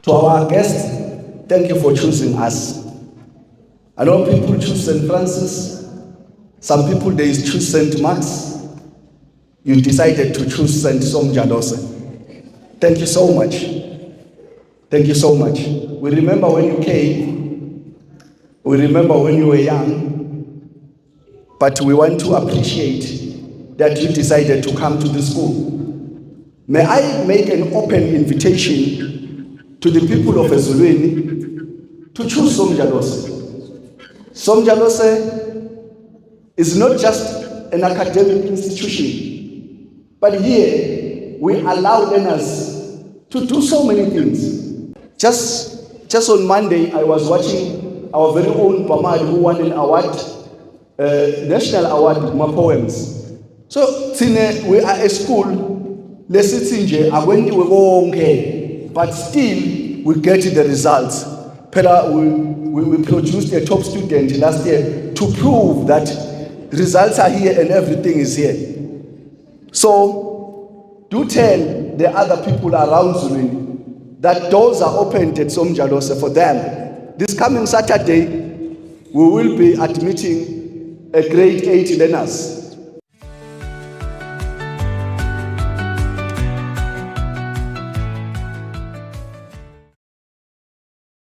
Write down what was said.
To our guests, thank you for choosing us. I know people choose St. Francis. Some people they choose St. Mark's. You decided to choose St. Somnjalose. Thank you so much. Thank you so much. We remember when you came. We remember when you were young. But we want to appreciate that you decided to come to the school. May I make an open invitation to the people of Ezulwini to choose Somnjalose. Somnjalose is not just an academic institution, but here we allow learners to do so many things. Just on Monday, I was watching our very own Pamad who won an award, national award with my poems. So we are a school, but still we get the results. We produced a top student last year to prove that results are here and everything is here. So do tell the other people around Zulu that doors are opened at Somnjalose for them. This coming Saturday, we will be admitting a grade 8 learners.